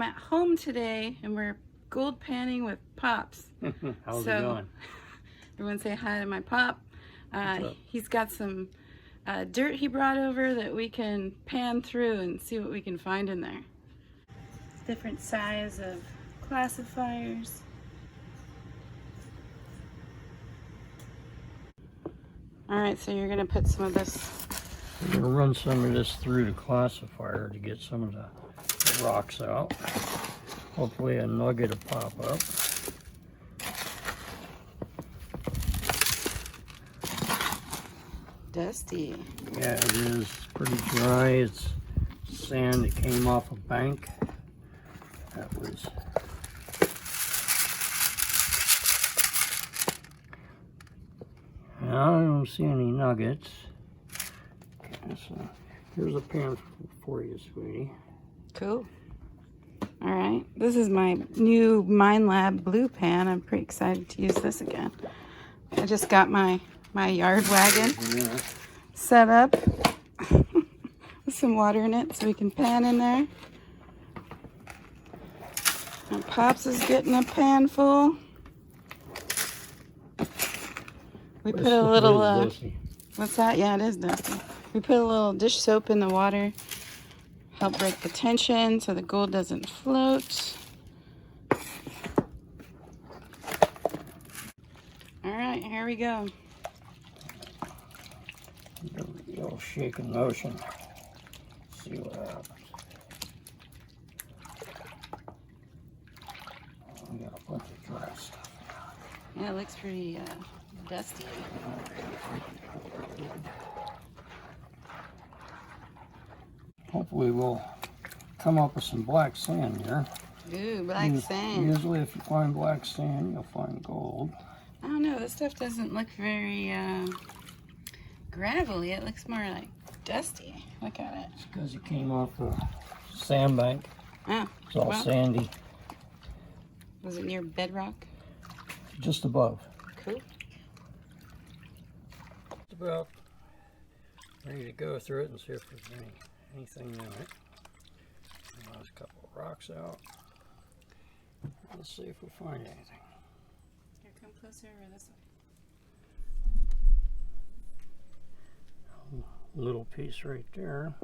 at home today and we're gold panning with Pops. How's it going? Everyone say hi to my Pop. He's got some dirt he brought over that we can pan through and see what we can find in there. Different size of classifiers. Alright, so you're going to put some of this. We're going to run some of this through the classifier to get some of the rocks out. Hopefully a nugget will pop up. Dusty. Yeah, it is pretty dry. It's sand that came off a bank. That was... I don't see any nuggets. Okay, so here's a pan for you, sweetie. Cool. Alright, this is my new Mine Lab blue pan. I'm pretty excited to use this again. I just got my yard wagon set up with some water in it so we can pan in there. And Pops is getting a pan full. We put a little, what's that? Yeah, it is dusty. We put a little dish soap in the water, help break the tension so the gold doesn't float. All right, here we go. A little shaking motion. See what happens. We got a bunch of dry stuff. Yeah, it looks pretty dusty. Hopefully we'll come up with some black sand here. Ooh, black sand. Usually if you find black sand, you'll find gold. I don't know, this stuff doesn't look very gravelly. It looks more like dusty. Look at it. It's because it came off a sandbank. Oh, It's all sandy. Was it near bedrock? Just above. Cool. Just about ready to go through it and see if there's anything in it. There's a couple of rocks out. Let's see if we find anything. Here, come closer or this way. Little piece right there.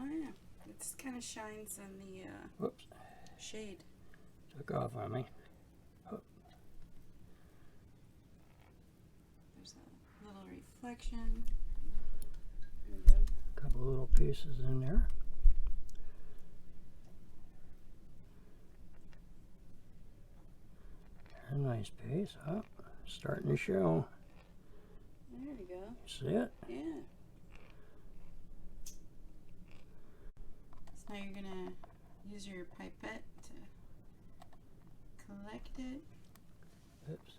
Oh yeah. It kind of shines in the Whoops. shade. Took off on me. There's a little reflection. A couple little pieces in there. A nice piece, huh? Starting to show. There we go. See it? Yeah. So now you're gonna use your pipette to collect it. Oops.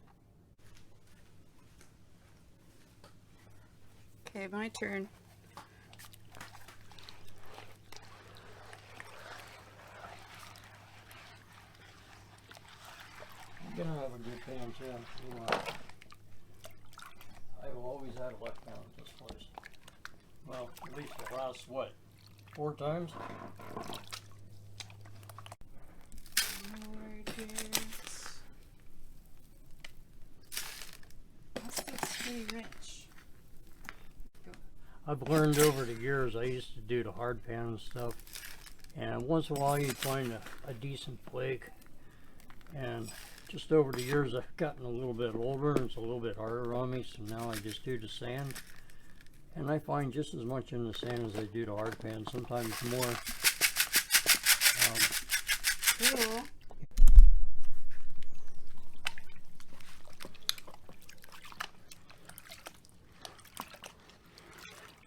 Okay, my turn. You're gonna have a good pan too. I've always had a left pan at this place. Well, at least the last, what, 4 times? Rich. I've learned over the years, I used to do the hard pan and stuff, and once in a while you'd find a decent flake, and just over the years I've gotten a little bit older and it's a little bit harder on me, so now I just do the sand, and I find just as much in the sand as I do the hard pan, sometimes more. Cool.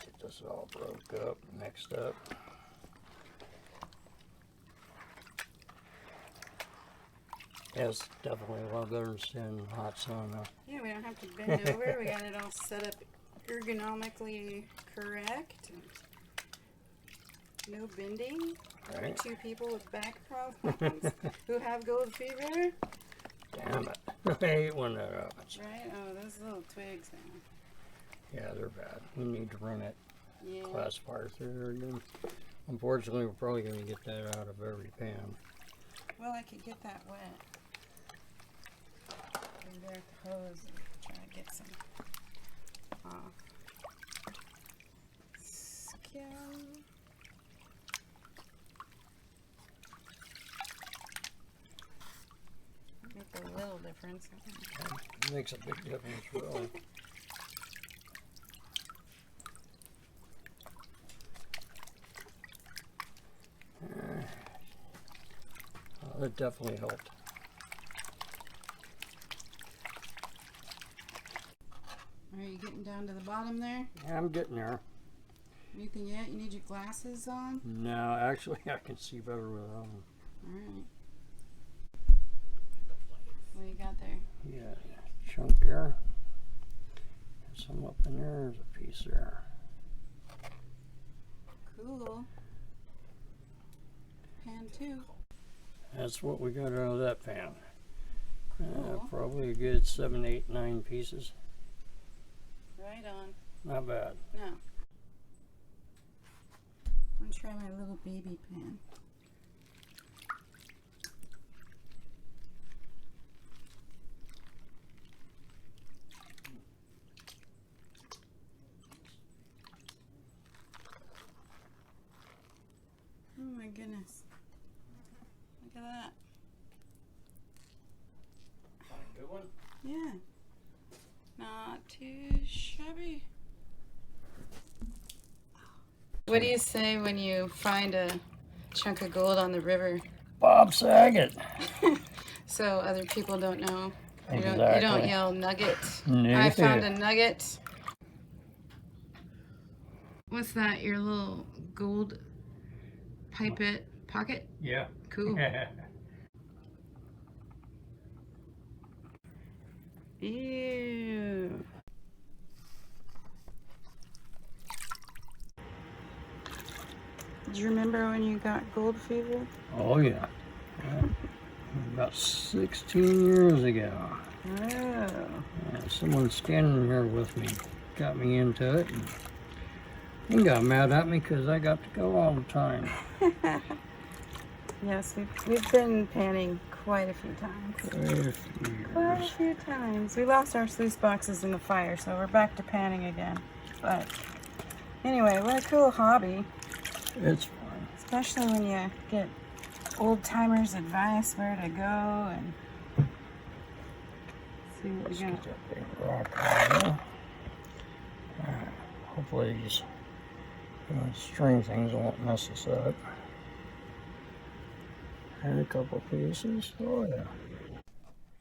Get this all broke up, mixed up. Yeah, it's definitely a lot better than standing in the hot sun. Yeah, we don't have to bend over. We got it all set up ergonomically correct. No bending. Right. 2 people with back problems who have gold fever. Damn it. I hate when that happens. Right? Oh, those little twigs. Yeah, they're bad. We need to run it Yeah. classifier through there again. Unfortunately, we're probably going to get that out of every pan. Well, I could get that wet. Through there with the hose and try to get some off. Skim. Make a little difference. It makes a big difference, really. That definitely helped. Are you getting down to the bottom there? Yeah, I'm getting there. Anything yet? You need your glasses on? No, actually, I can see better without them. Alright. What you got there? Yeah, chunk there. There's some up in there. There's a piece there. Cool. Pan 2. That's what we got out of that pan. Cool. Probably a good 7, 8, 9 pieces. Right on. Not bad. No. I'm gonna try my little baby pan. Oh my goodness. Look at that. Good one. Yeah. Not too shabby. What do you say when you find a chunk of gold on the river? Bob Saget. So other people don't know. You Exactly. don't yell nugget. No. I found a nugget. What's that? Your little gold pipette pocket? Yeah. Cool. Ew. Do you remember when you got gold fever? Oh, yeah. About 16 years ago. Oh. Someone standing here with me got me into it. And he got mad at me because I got to go all the time. Yes, we've been panning quite a few times. Quite a few times. We lost our sluice boxes in the fire, so we're back to panning again. But anyway, what a cool hobby. It's fun. Especially when you get old timers advice where to go and see what we Let's got. get that big rock out there. Hopefully these string things won't mess us up. And a couple pieces. Oh yeah.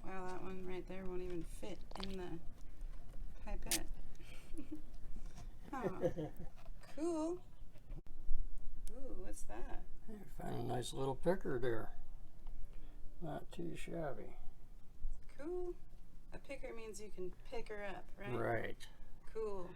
Wow, that one right there won't even fit in the pipette. Oh, cool. Ooh, what's that? I found a nice little picker there. Not too shabby. Cool. A picker means you can pick her up, right? Right. Cool.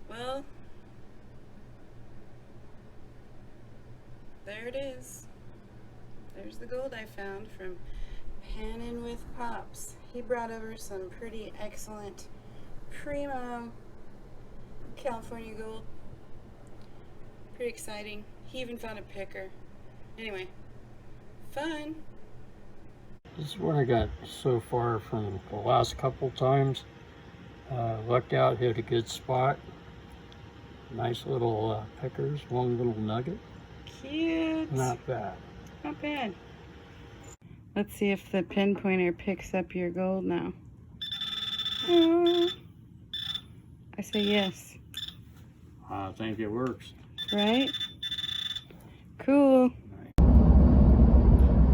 Well, there it is. There's the gold I found from Panning with Pops. He brought over some pretty excellent primo California gold. Pretty exciting. He even found a picker. Anyway, fun. This is what I got so far from the last couple times. Lucked out, hit a good spot. Nice little pickers, one little nugget. Cute. Not bad. Not bad. Let's see if the pinpointer picks up your gold now. Oh, I say yes. I think it works. Right? Cool.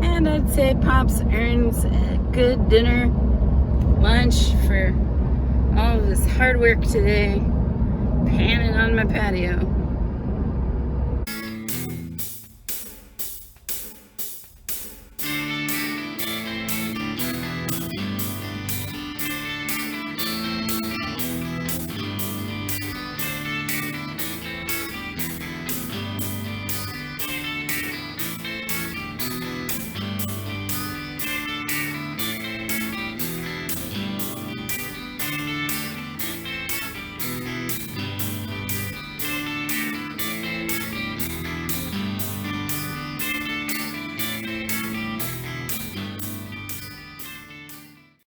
And I'd say Pops earns a good dinner, lunch for all of his hard work today, panning on my patio.